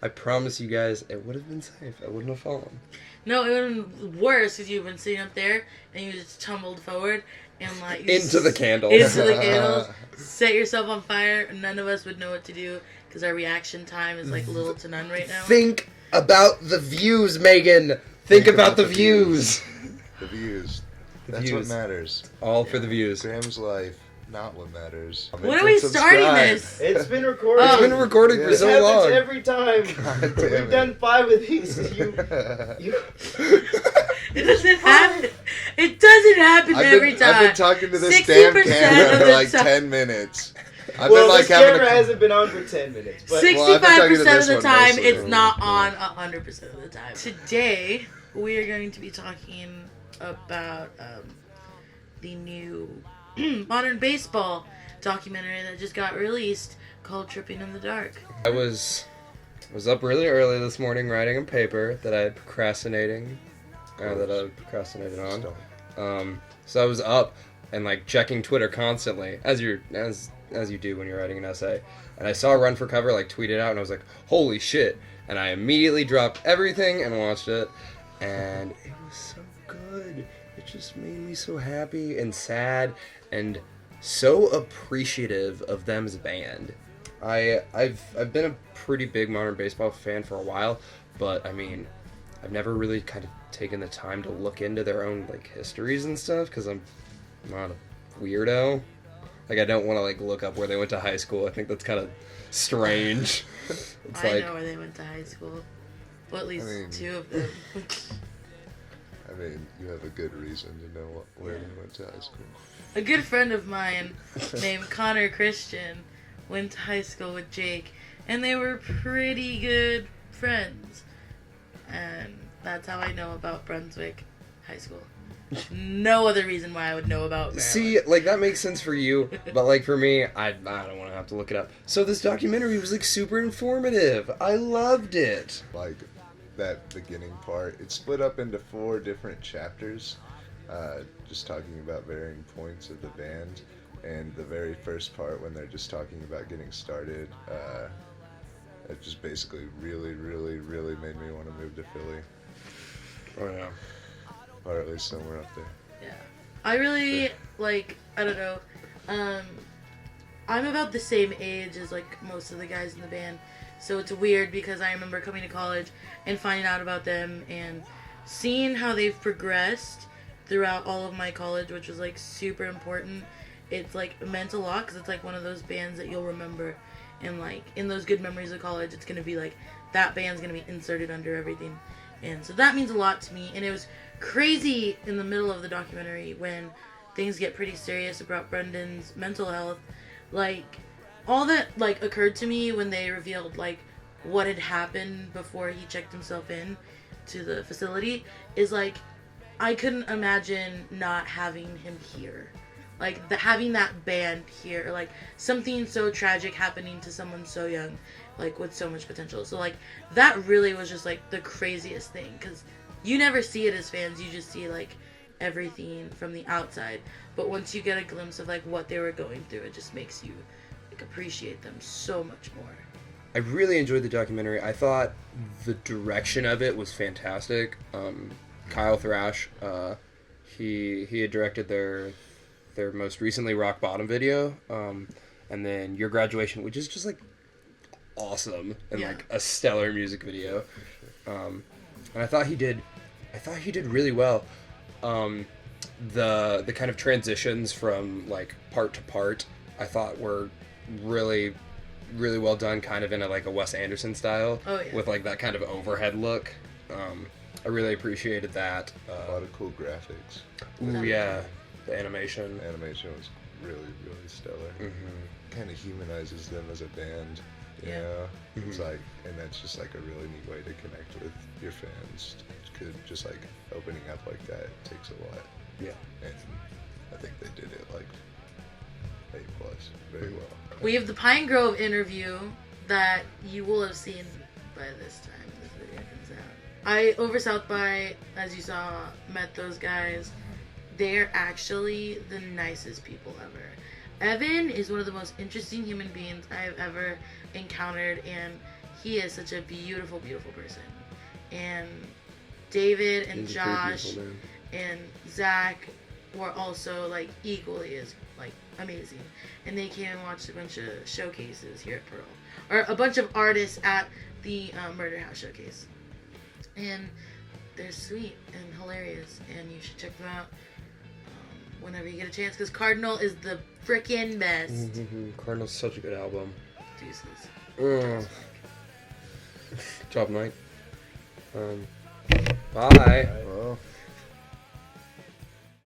I promise you guys, it would have been safe. I wouldn't have fallen. No, it would have been worse because you've been sitting up there and you just tumbled forward and like Into the candles. Into the candles. Set yourself on fire. None of us would know what to do because our reaction time is like little to none right now. Think about the views, Megan. Think about the views. The views. That's views. what matters. All for the views. Graham's life, not what matters. When are we starting this? It's been recorded. It's been recording for This so happens long. every time. We've done 5 of these. It doesn't happen. It doesn't happen every time. I've been talking to this damn 60% camera of for the like time. 10 minutes. I've Well, been like this having camera hasn't been on for 10 minutes. But 65% of the one time, mostly. it's not on 100% of the time. Today, we are going to be talking about the new modern baseball documentary that just got released called Tripping in the Dark. I was up really early this morning writing a paper that I procrastinated on. So I was up and like checking Twitter constantly, as you do when you're writing an essay. And I saw Run for Cover like tweet it out, and I was like, holy shit! And I immediately dropped everything and watched it, and it was so good. It just made me so happy and sad and so appreciative of them as a band. I've been a pretty big modern baseball fan for a while, but I mean, I've never really kind of taken the time to look into their own like histories and stuff because I'm not a weirdo. Like, I don't want to like look up where they went to high school. I think that's kind of strange. It's I like, know where they went to high school. Well, at least I mean- 2 of them. I mean, you have a good reason to know where they went to high school. A good friend of mine named Connor Christian went to high school with Jake, and they were pretty good friends. And that's how I know about Brunswick High School. No other reason why I would know about Maryland. see, like that makes sense for you, but like for me, I don't want to have to look it up. So this documentary was like super informative. I loved it. Like, that beginning part, it's split up into 4 different chapters, just talking about varying points of the band. And the very first part, when they're just talking about getting started, it just basically really, really, really made me want to move to Philly. Oh yeah. Or at least somewhere up there. Yeah. I really, like, I don't know. I'm about the same age as, like, most of the guys in the band. So it's weird because I remember coming to college and finding out about them and seeing how they've progressed throughout all of my college, which was, like, super important. It's, like, meant a lot because it's, like, one of those bands that you'll remember. And, like, in those good memories of college, it's going to be, like, that band's going to be inserted under everything. And so that means a lot to me. And it was crazy in the middle of the documentary when things get pretty serious about Brendan's mental health. Like, all that, like, occurred to me when they revealed, like, what had happened before he checked himself in to the facility is, like, I couldn't imagine not having him here. Like, having that band here, like, something so tragic happening to someone so young, like, with so much potential. So, like, that really was just, like, the craziest thing, because you never see it as fans, you just see, like, everything from the outside. But once you get a glimpse of, like, what they were going through, it just makes you, like, appreciate them so much more. I really enjoyed the documentary. I thought the direction of it was fantastic. Kyle Thrash, he had directed their most recently Rock Bottom video, and then Your Graduation, which is just like awesome and like a stellar music video. And I thought he did really well. The kind of transitions from like part to part, I thought were really, really well done, kind of in a Wes Anderson style, with like that kind of overhead look. I really appreciated that. A lot of cool graphics. Ooh, yeah. The animation. Animation was really, really stellar. Mm-hmm. Kind of humanizes them as a band. You know? It's like, and that's just like a really neat way to connect with your fans. Just like opening up like that takes a lot. Yeah. And I think they did it like A+, very well. We have the Pine Grove interview that you will have seen by this time this video comes out. I, over South by, as you saw, met those guys. They're actually the nicest people ever. Evan is one of the most interesting human beings I have ever encountered, and he is such a beautiful, beautiful person. And David and He's a pretty Josh beautiful man. and Zach were also like equally as like amazing, and they came and watched a bunch of showcases here at Pearl, or a bunch of artists at the Murder House showcase, and they're sweet and hilarious, and you should check them out whenever you get a chance, because Cardinal is the frickin' best. Cardinal's such a good album. Deuces. Job night. Bye.